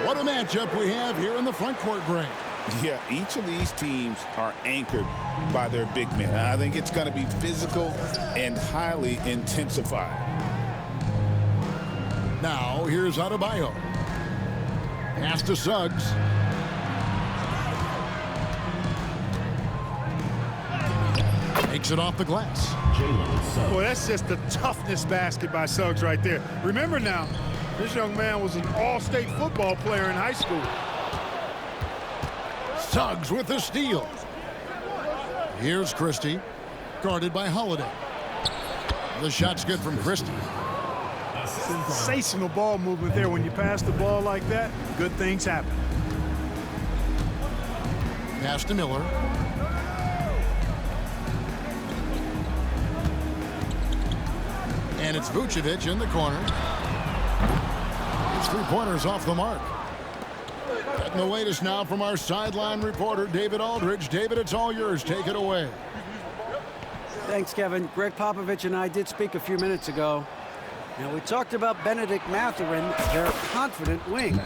What a matchup we have here in the front court, Greg. Yeah, each of these teams are anchored by their big men. I think it's going to be physical and highly intensified. Now, here's Adebayo. Pass to Suggs. Takes it off the glass. Boy, that's just the toughness basket by Suggs right there. Remember now, this young man was an all-state football player in high school. Suggs with the steal. Here's Christie, guarded by Holiday. The shot's good from Christie. Sensational ball movement there. When you pass the ball like that, good things happen. Pass to Miller. And it's Vucevic in the corner. His three-pointers off the mark. Getting the latest now from our sideline reporter, David Aldridge. David, it's all yours. Take it away. Thanks, Kevin. Greg Popovich and I did speak a few minutes ago. Now, we talked about Benedict Mathurin, their confident wing.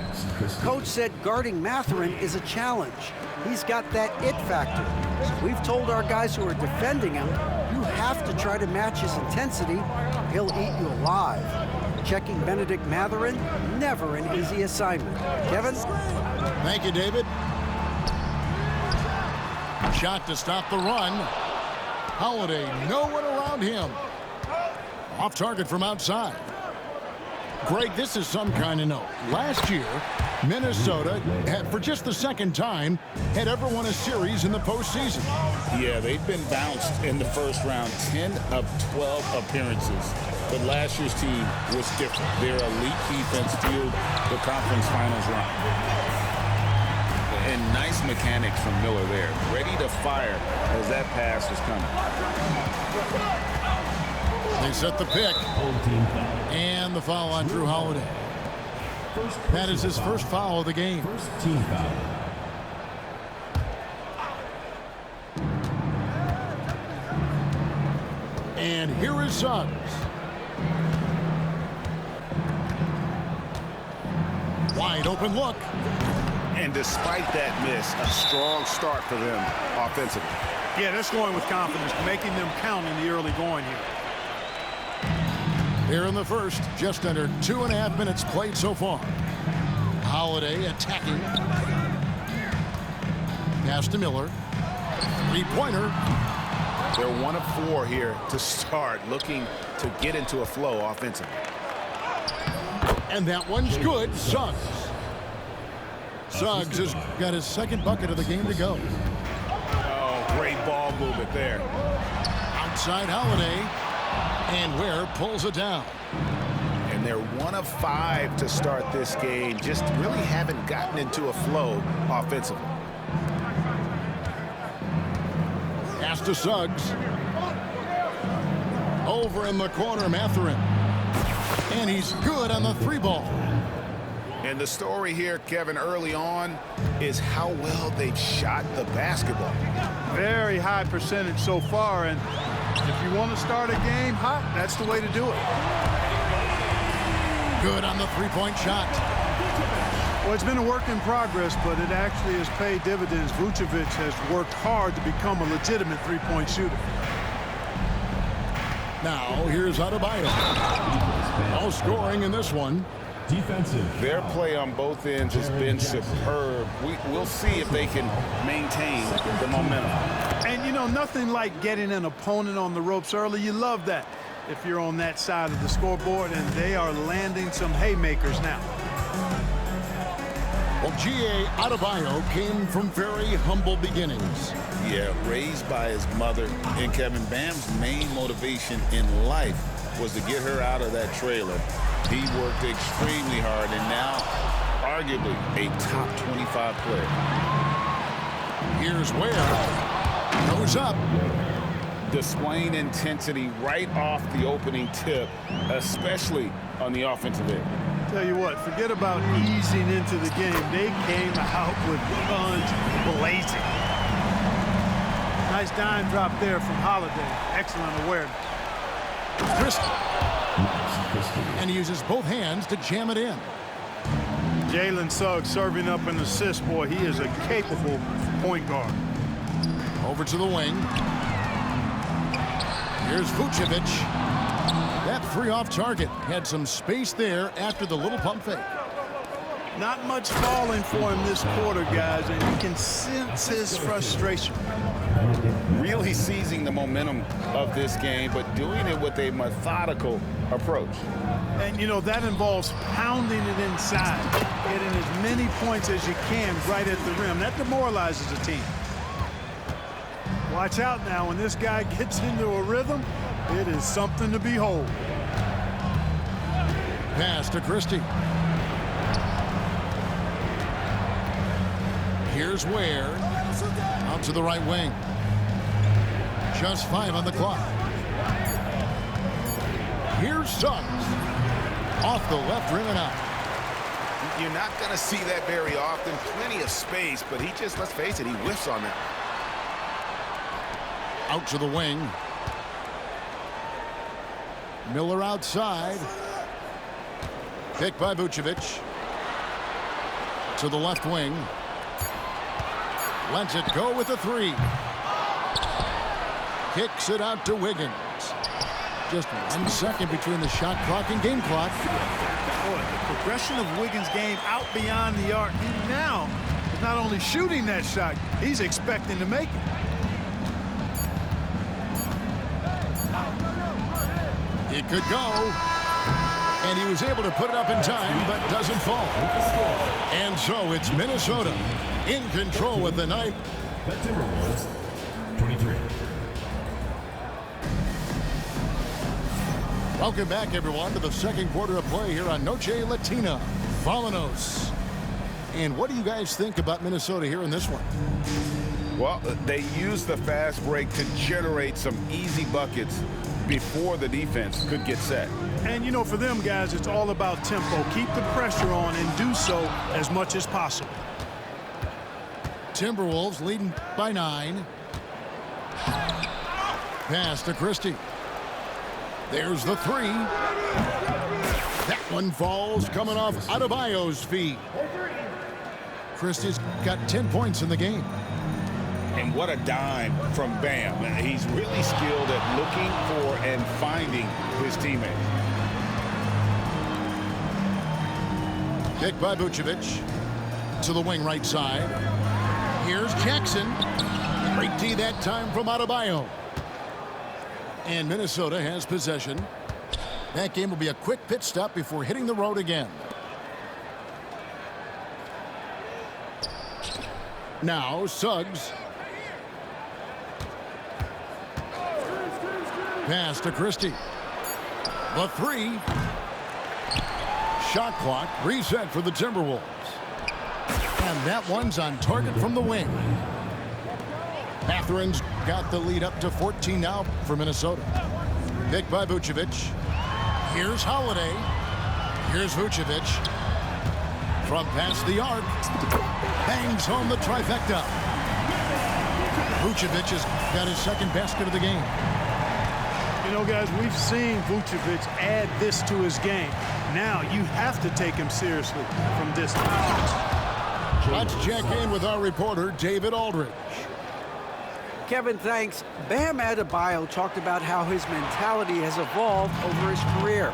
Coach said guarding Mathurin is a challenge. He's got that it factor. So we've told our guys who are defending him, you have to try to match his intensity. He'll eat you alive. Checking Benedict Mathurin, never an easy assignment. Kevin? Thank you, David. Shot to stop the run. Holiday, no one around him. Off target from outside. Greg, this is some kind of note. Last year, Minnesota had, for just the second time, had ever won a series in the postseason. Yeah, they've been bounced in the first round, 10 of 12 appearances. But last year's team was different. Their elite defense fueled the conference finals run. And nice mechanics from Miller there. Ready to fire as that pass was coming. They set the pick. And the foul on Drew Holiday. That is his first foul of the game. First team foul. And here is Suggs. Wide open look. And despite that miss, a strong start for them offensively. Yeah, they're scoring with confidence, making them count in the early going here. Here in the first, just under 2.5 minutes played so far. Holiday attacking. Pass to Miller. Three-pointer. They're 1 of 4 here to start, looking to get into a flow offensively. And that one's good. Suggs. Suggs has got his second bucket of the game to go. Oh, great ball movement there. Outside Holiday. And Ware pulls it down. And they're 1 of 5 to start this game. Just really haven't gotten into a flow offensively. Pass to Suggs. Over in the corner, Mathurin. And he's good on the three ball. And the story here, Kevin, early on is how well they've shot the basketball. Very high percentage so far, and if you want to start a game hot, that's the way to do it. Good on the three-point shot. Well, it's been a work in progress, but it actually has paid dividends. Vucevic has worked hard to become a legitimate three-point shooter. Now, here's Adebayo. All scoring in this one. Defensive. Their play on both ends has been superb. We'll see if they can maintain the momentum. And, you know, nothing like getting an opponent on the ropes early. You love that if you're on that side of the scoreboard, and they are landing some haymakers now. Well, G.A. Adebayo came from very humble beginnings. Yeah, raised by his mother. And Kevin, Bam's main motivation in life was to get her out of that trailer. He worked extremely hard and now arguably a top 25 player. Here's Ware. Goes up. Displaying intensity right off the opening tip, especially on the offensive end. Tell you what, forget about easing into the game. They came out with guns blazing. Nice dime drop there from Holiday. Excellent awareness. Christie. And he uses both hands to jam it in. Jalen Suggs serving up an assist. Boy, he is a capable point guard. Over to the wing. Here's Vucevic. That three off target. Had some space there after the little pump fake. Not much falling for him this quarter, guys, and you can sense his frustration. Really seizing the momentum of this game, but doing it with a methodical approach. And, you know, that involves pounding it inside, getting as many points as you can right at the rim. That demoralizes a team. Watch out now. When this guy gets into a rhythm, it is something to behold. Pass to Christie. Here's Ware. Out to the right wing. Just 5 on the clock. Here's Suggs. Off the left rim and out. You're not going to see that very often. Plenty of space, but he just, let's face it, he whiffs on that. Out to the wing. Miller outside. Picked by Vucevic. To the left wing. Lets it go with a three. Kicks it out to Wiggins. Just 1 second between the shot clock and game clock. Boy, the progression of Wiggins' game out beyond the arc. He now is not only shooting that shot, he's expecting to make it. It could go. And he was able to put it up in time, but doesn't fall. And so it's Minnesota in control with the night. The Timberwolves, 23. Welcome back, everyone, to the second quarter of play here on Noche Latina. Vamonos. And what do you guys think about Minnesota here in this one? Well, they used the fast break to generate some easy buckets before the defense could get set. And, you know, for them, guys, it's all about tempo. Keep the pressure on and do so as much as possible. Timberwolves leading by 9. Pass to Christie. There's the three. That one falls coming off Adebayo's feet. Christie's got 10 points in the game. And what a dime from Bam. He's really skilled at looking for and finding his teammates. Picked by Vucevic. To the wing right side. Here's Jackson. Great D that time from Adebayo. And Minnesota has possession. That game will be a quick pit stop before hitting the road again. Now Suggs. Pass to Christie. The three. Shot clock reset for the Timberwolves. And that one's on target from the wing. Matherin's got the lead up to 14 now for Minnesota. Picked by Vucevic. Here's Holiday. Here's Vucevic. From past the arc. Bangs home the trifecta. Vucevic has got his second basket of the game. You know, guys, we've seen Vucevic add this to his game. Now you have to take him seriously from distance. Let's check in with our reporter, David Aldridge. Kevin, thanks. Bam Adebayo talked about how his mentality has evolved over his career.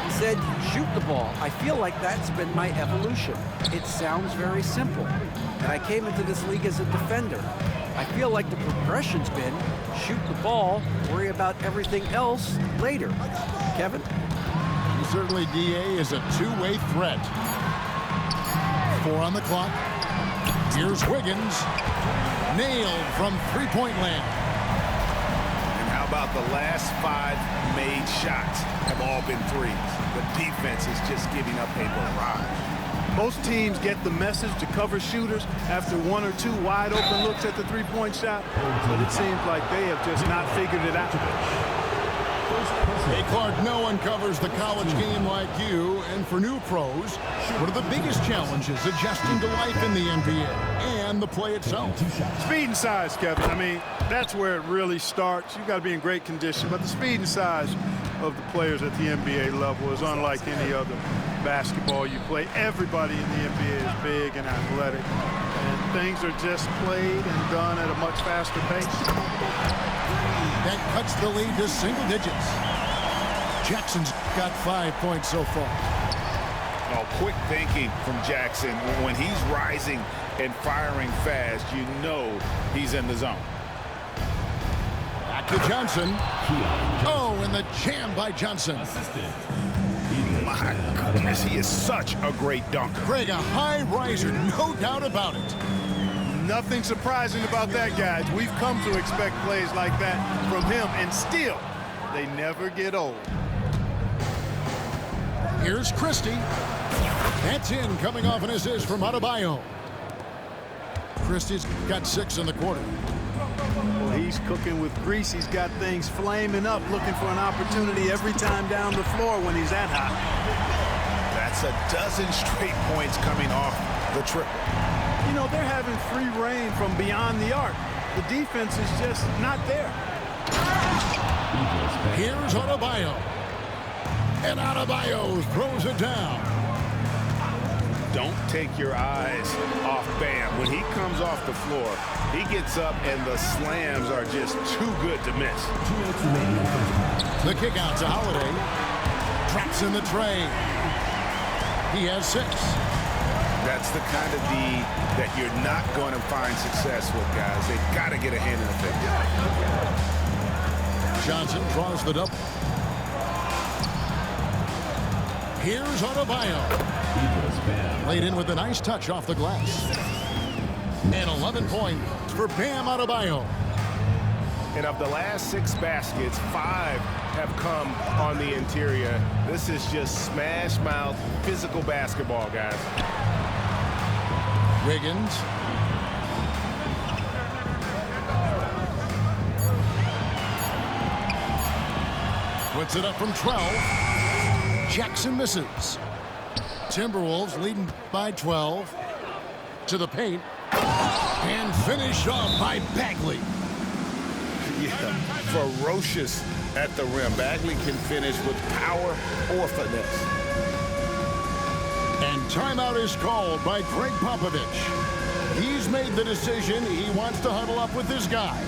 He said, shoot the ball. I feel like that's been my evolution. It sounds very simple. And I came into this league as a defender. I feel like the progression's been shoot the ball, worry about everything else later. Kevin? Certainly, DA is a two-way threat. 4 on the clock. Here's Wiggins. Nailed from three-point land. And how about the last 5 made shots have all been threes? The defense is just giving up a barrage. Most teams get the message to cover shooters after 1 or 2 wide open looks at the three-point shot, but it seems like they have just not figured it out. Hey, Clark, no one covers the college game like you. And for new pros, what are the biggest challenges adjusting to life in the NBA and the play itself? Speed and size, Kevin. I mean, that's where it really starts. You've got to be in great condition, but the speed and size of the players at the NBA level is unlike any other. basketball you play. Everybody in the NBA is big and athletic, and things are just played and done at a much faster pace. That cuts the lead to single digits. Jackson's got 5 points so far. Oh, quick thinking from Jackson. When he's rising and firing fast, you know he's in the zone. Back to Johnson. Oh, and the jam by Johnson. My goodness, he is such a great dunker. Greg, a high riser, no doubt about it. Nothing surprising about that, guys. We've come to expect plays like that from him, and still, they never get old. Here's Christie. That's in, coming off an assist from Adebayo. Christie's got 6 in the quarter. Well, he's cooking with grease. He's got things flaming up, looking for an opportunity every time down the floor when he's that hot. That's a dozen straight points coming off the triple. You know, they're having free reign from beyond the arc. The defense is just not there. Here's Adebayo. And Adebayo throws it down. Don't take your eyes off Bam. When he comes off the floor, he gets up and the slams are just too good to miss. The kick out to Holiday. Traps in the tray. He has 6. That's the kind of D that you're not going to find success with, guys. They've got to get a hand in the face. Johnson draws the double. Here's Adebayo. Laid in with a nice touch off the glass. And 11 points for Bam Adebayo. And of the last 6 baskets, 5 have come on the interior. This is just smash mouth physical basketball, guys. Wiggins. Puts it up from 12. Jackson misses. Timberwolves leading by 12. To the paint. And finished off by Bagley. Yeah, ferocious at the rim. Bagley can finish with power or finesse. And timeout is called by Greg Popovich. He's made the decision. He wants to huddle up with his guys.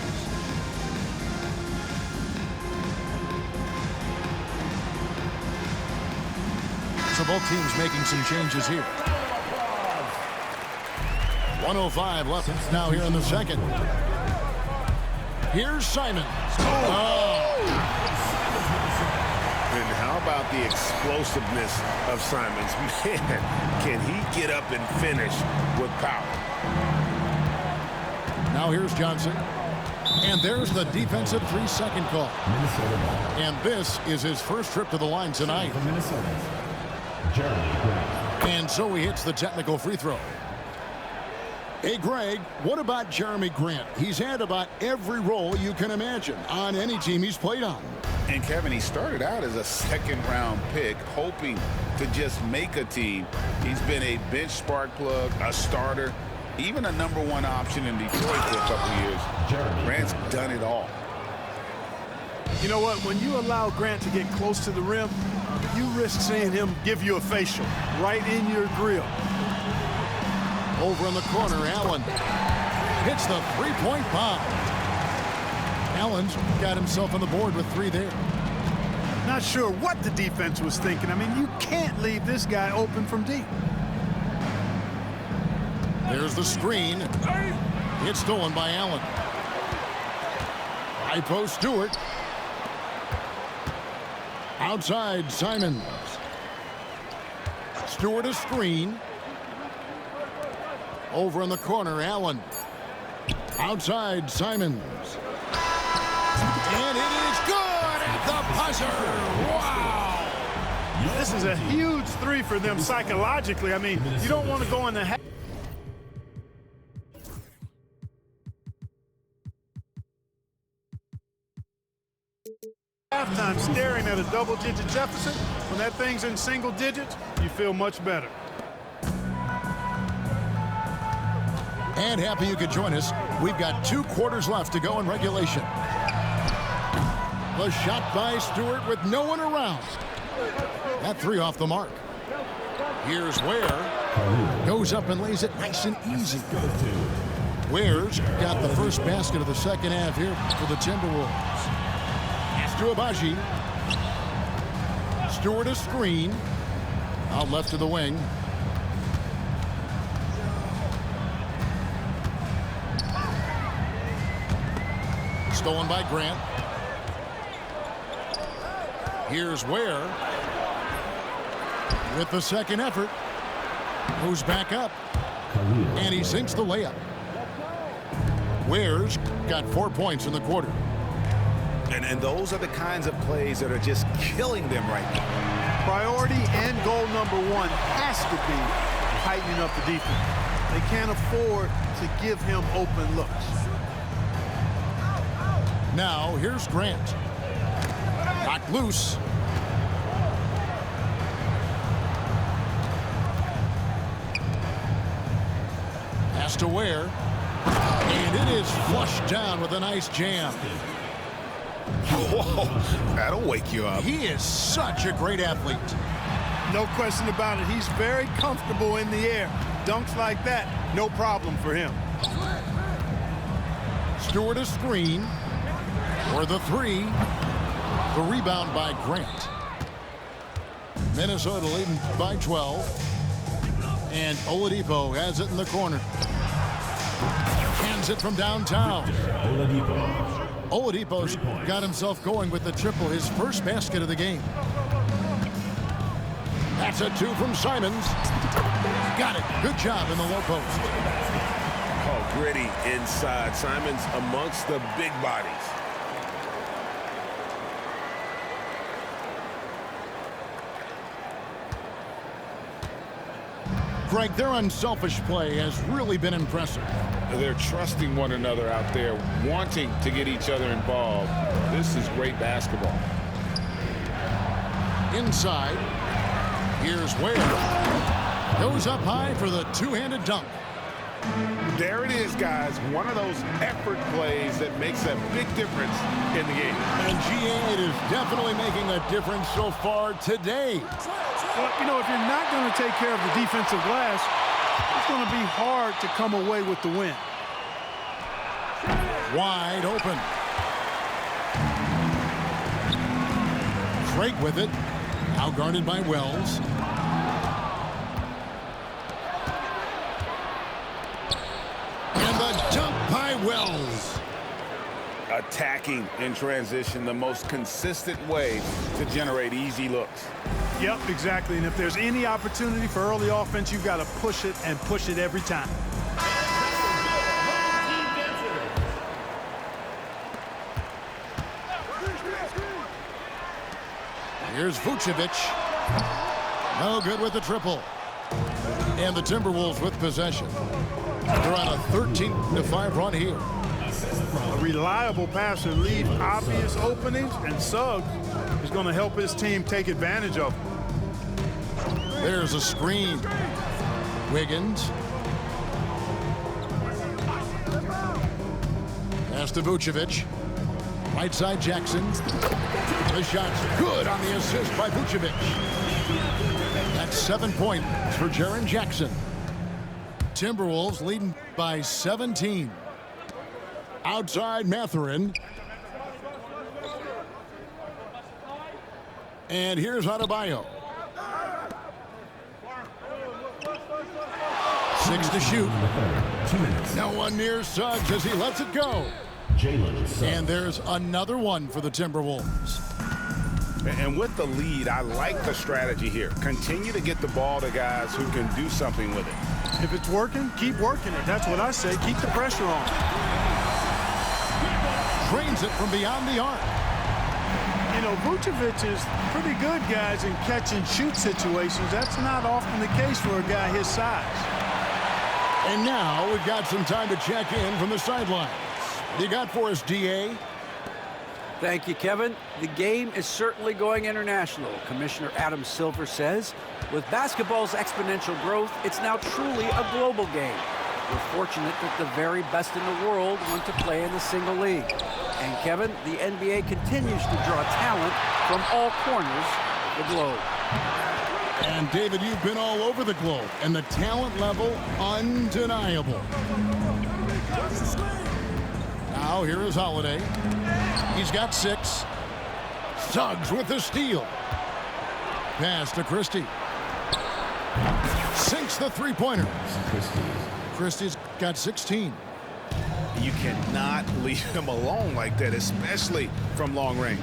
So both teams making some changes here. 1:05 left now here in the second. Here's Simons. Oh. And how about the explosiveness of Simons? Man, can he get up and finish with power? Now here's Johnson. And there's the defensive 3-second call. Minnesota. And this is his first trip to the line tonight. From Minnesota. Jeremy Grant. And so he hits the technical free throw. Hey, Greg, what about Jeremy Grant? He's had about every role you can imagine on any team he's played on. And Kevin, he started out as a second-round pick, hoping to just make a team. He's been a bench spark plug, a starter, even a #1 option in Detroit for a couple years. Grant's done it all. You know what? When you allow Grant to get close to the rim, you risk seeing him give you a facial right in your grill. Over in the corner, Allen hits the three-point bomb. Allen's got himself on the board with 3 there. Not sure what the defense was thinking. I mean, you can't leave this guy open from deep. There's the screen. It's stolen by Allen. High post Stewart. Outside Simons. Stewart a screen. Over in the corner, Allen. Outside Simons. And it is good at the buzzer. Wow. This is a huge 3 for them psychologically. I mean, you don't want to go in the halftime staring at a double-digit deficit. When that thing's in single digits, you feel much better. And happy you could join us. We've got 2 quarters left to go in regulation. The shot by Stewart with no one around. That 3 off the mark. Here's Ware. Goes up and lays it nice and easy. Ware's got the first basket of the second half here for the Timberwolves. Pass to Agbaji. Stewart a screen. Out left to the wing. Stolen by Grant. Here's Ware. With the second effort. Goes back up. And he sinks the layup. Ware's got 4 points in the quarter. And those are the kinds of plays that are just killing them right now. Priority and goal number one has to be tightening up the defense. They can't afford to give him open looks. Now, here's Grant. Knocked loose. Pass to Ware. And it is flushed down with a nice jam. Whoa, that'll wake you up. He is such a great athlete. No question about it. He's very comfortable in the air. Dunks like that, no problem for him. Stewart a screen. For the three. The rebound by Grant. Minnesota leading by 12. And Oladipo has it in the corner. Hands it from downtown. Oladipo's got himself going with the triple, his first basket of the game. That's a two from Simons. Got it. Good job in the low post. Oh, gritty inside. Simons amongst the big bodies. Greg, their unselfish play has really been impressive. They're trusting one another out there, wanting to get each other involved. This is great basketball. Inside, here's Ware. Goes up high for the two-handed dunk. There it is, guys. One of those effort plays that makes a big difference in the game. And GA, it is definitely making a difference so far today. Well, you know, if you're not going to take care of the defensive glass, it's going to be hard to come away with the win. Wide open. Drake with it. Out guarded by Wells. And the dunk by Wells. Attacking in transition, the most consistent way to generate easy looks. Yep, exactly. And if there's any opportunity for early offense, you've got to push it and push it every time. Here's Vucevic. No good with the triple. And the Timberwolves with possession. They're on a 13-5 run here. A reliable passer leaves obvious openings, and Suggs is going to help his team take advantage of them. There's a screen. Wiggins. Pass to Vucevic. Right side Jackson. The shot's good on the assist by Vucevic. That's 7 points for Jaren Jackson. Timberwolves leading by 17. Outside Mathurin. And here's Adebayo. 6 to shoot. No one near Suggs as he lets it go. And there's another one for the Timberwolves. And with the lead, I like the strategy here. Continue to get the ball to guys who can do something with it. If it's working, keep working it. That's what I say. Keep the pressure on. Drains it from beyond the arc. You know, Vucevic is pretty good, guys, in catch-and-shoot situations. That's not often the case for a guy his size. And now we've got some time to check in from the sidelines. You got for us, DA? Thank you, Kevin. The game is certainly going international. Commissioner Adam Silver says, with basketball's exponential growth, it's now truly a global game. We're fortunate that the very best in the world want to play in the single league. And Kevin, the NBA continues to draw talent from all corners of the globe. And David, you've been all over the globe, and the talent level undeniable. Now here is Holiday. He's got 6. Suggs with the steal. Pass to Christie. Sinks the three-pointer. Christie's got 16. You cannot leave him alone like that, especially from long range.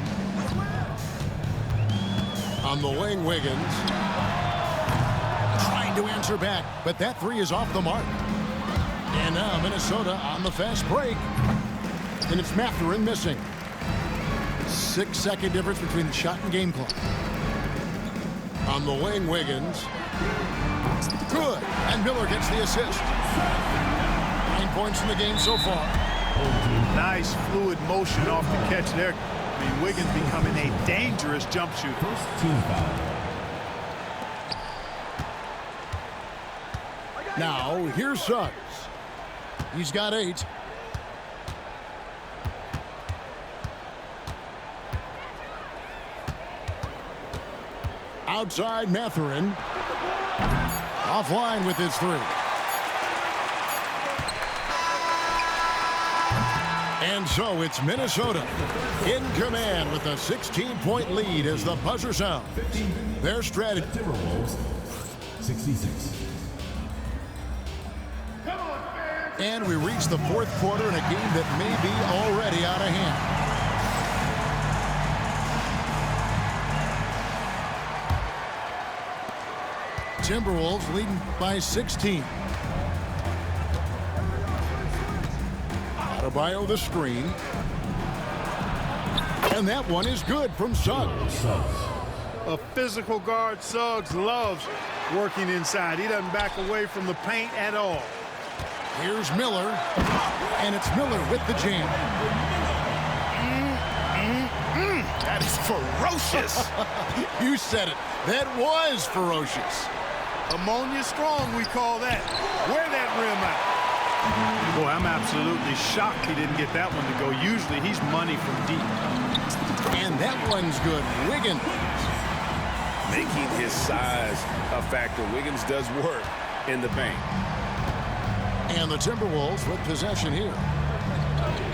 On the wing, Wiggins. Trying to answer back, but that 3 is off the mark. And now Minnesota on the fast break. And it's Mathurin missing. 6-second difference between the shot and game clock. On the wing, Wiggins. Good. And Miller gets the assist. 9 points in the game so far. Nice fluid motion off the catch there. I mean, Wiggins becoming a dangerous jump shooter. First team foul. Now, here's Suggs. He's got 8. Outside, Mathurin. Offline with his 3. And so it's Minnesota in command with a 16-point lead as the buzzer sounds. Their strategy. Timberwolves, 66. And we reach the 4th quarter in a game that may be already out of hand. Timberwolves leading by 16. Adebayo the screen. And that one is good from Suggs. A physical guard, Suggs loves working inside. He doesn't back away from the paint at all. Here's Miller. And it's Miller with the jam. That is ferocious. You said it. That was ferocious. Ammonia strong, we call that. Wear that rim out. Boy, I'm absolutely shocked he didn't get that one to go. Usually he's money from deep. And that one's good. Wiggins. Making his size a factor. Wiggins does work in the paint. And the Timberwolves with possession here.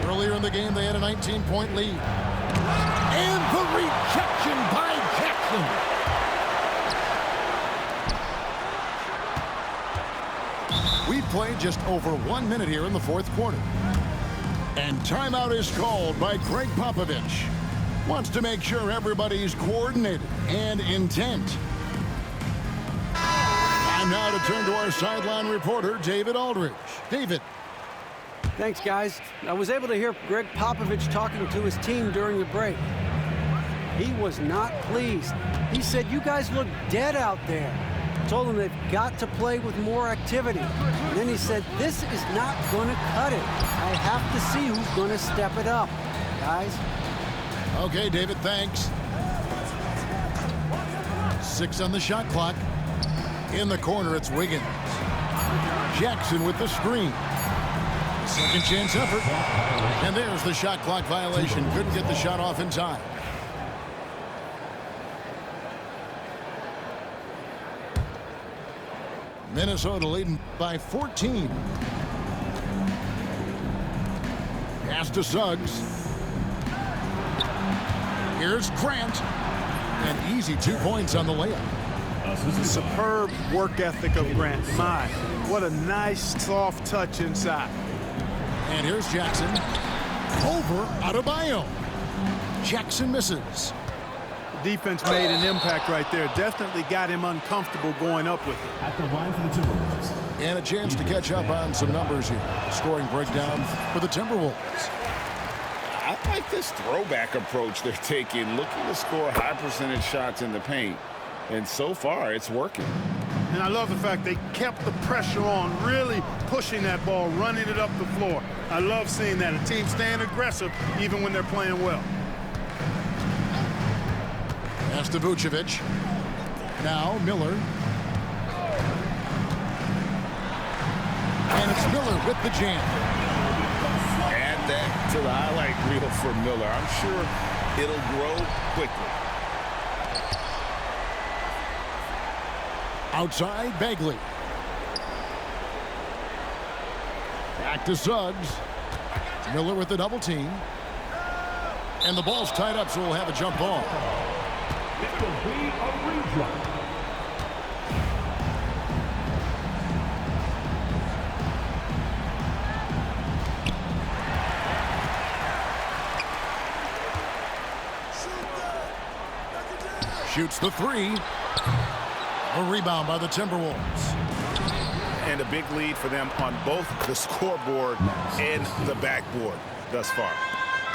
Earlier in the game, they had a 19-point lead. And the rejection by Jackson. We've played just over 1 minute here in the 4th quarter. And timeout is called by Greg Popovich. Wants to make sure everybody's coordinated and intent. Time now to turn to our sideline reporter, David Aldridge. David. Thanks, guys. I was able to hear Greg Popovich talking to his team during the break. He was not pleased. He said, "You guys look dead out there." Told them they've got to play with more activity. And then he said, "This is not going to cut it. I have to see who's going to step it up, guys." Okay, David, thanks. 6 on the shot clock. In the corner, it's Wiggins. Jackson with the screen. Second chance effort. And there's the shot clock violation. Couldn't get the shot off in time. Minnesota leading by 14. Pass to Suggs. Here's Grant. An easy 2 points on the layup. Superb work ethic of Grant. My, what a nice soft touch inside. And here's Jackson. Over Adebayo. Jackson misses. Defense made an impact right there. Definitely got him uncomfortable going up with it. At the line for the Timberwolves. And a chance to catch up on some numbers here. Scoring breakdown for the Timberwolves. I like this throwback approach they're taking, looking to score high percentage shots in the paint. And so far, it's working. And I love the fact they kept the pressure on, really pushing that ball, running it up the floor. I love seeing that. A team staying aggressive even when they're playing well. Pass to Vucevic. Now Miller. And it's Miller with the jam. Add that to the highlight reel for Miller. I'm sure it'll grow quickly. Outside, Bagley. Back to Suggs. Miller with the double team. And the ball's tied up, so we'll have a jump ball. It will be a redraw. Shoots the three. A rebound by the Timberwolves. And a big lead for them on both the scoreboard and the backboard thus far.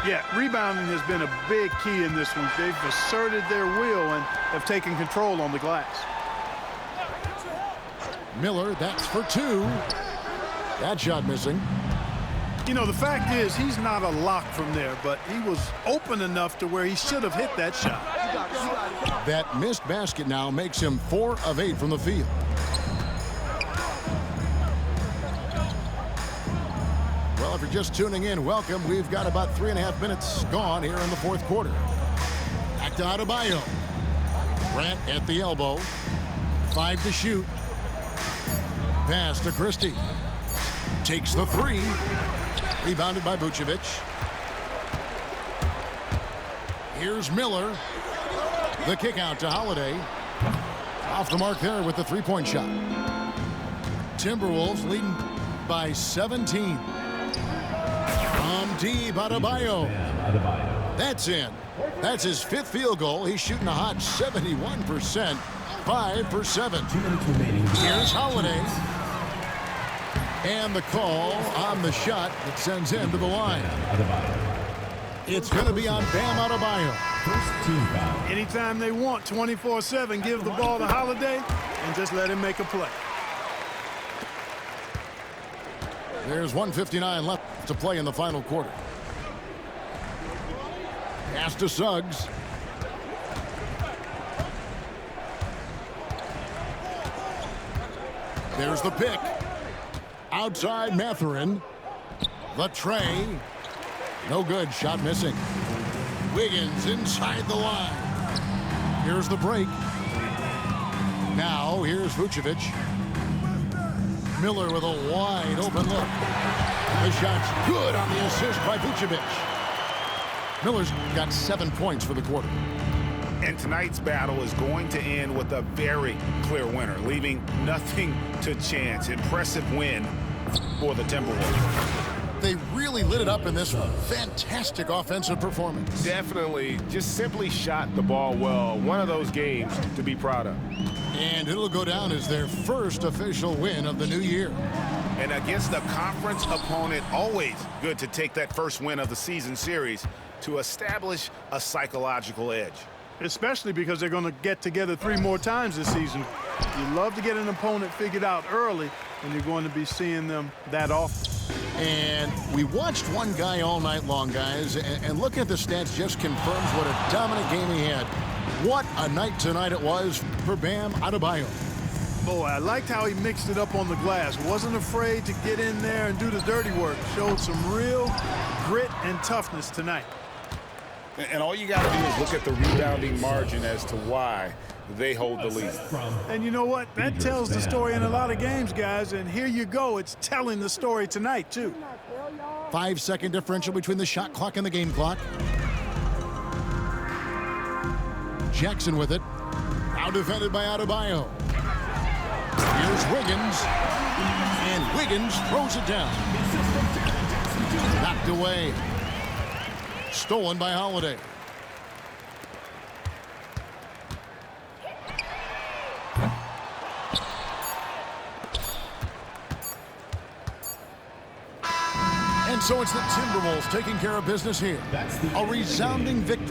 Yeah, rebounding has been a big key in this one. They've asserted their will and have taken control on the glass. Miller, that's for two. That shot missing. You know, the fact is he's not a lock from there, but he was open enough to where he should have hit that shot. That missed basket now makes him 4 of 8 from the field. Well, if you're just tuning in, welcome. We've got about 3.5 minutes gone here in the fourth quarter. Back to Adebayo. Grant at the elbow. 5 to shoot. Pass to Christie. Takes the three. Rebounded by Vucevic. Here's Miller. The kick out to Holiday. Off the mark there with the three-point shot. Timberwolves leading by 17. From deep, Adebayo. That's in. That's his 5th field goal. He's shooting a hot 71%. 5 for 7. 2 minutes remaining. Here's Holiday. And the call on the shot that sends him to the line. It's going to be on Bam Adebayo. First team foul. Anytime they want, 24/7, give the ball to Holiday and just let him make a play. There's 1:59 left to play in the final quarter. Pass to Suggs. There's the pick. Outside Mathurin. The tray. No good. Shot missing. Wiggins inside the line. Here's the break. Now here's Vucevic. Miller with a wide open look. The shot's good on the assist by Vucevic. Miller's got 7 points for the quarter. And tonight's battle is going to end with a very clear winner, leaving nothing to chance. Impressive win for the Timberwolves. They really lit it up in this fantastic offensive performance. Definitely just simply shot the ball well. One of those games to be proud of. And it'll go down as their first official win of the new year. And against a conference opponent, always good to take that first win of the season series to establish a psychological edge. Especially because they're going to get together 3 more times this season. You love to get an opponent figured out early, and you're going to be seeing them that often. And we watched one guy all night long, guys, and looking at the stats just confirms what a dominant game he had. What a night tonight it was for Bam Adebayo. Boy, I liked how he mixed it up on the glass. Wasn't afraid to get in there and do the dirty work. Showed some real grit and toughness tonight. And all you got to do is look at the rebounding margin as to why they hold the lead. And you know what? That tells the story in a lot of games, guys. And here you go. It's telling the story tonight, too. 5-second differential between the shot clock and the game clock. Jackson with it. Now defended by Adebayo. Here's Wiggins. And Wiggins throws it down. Knocked away. Stolen by Holiday. And so it's the Timberwolves taking care of business here. A resounding victory.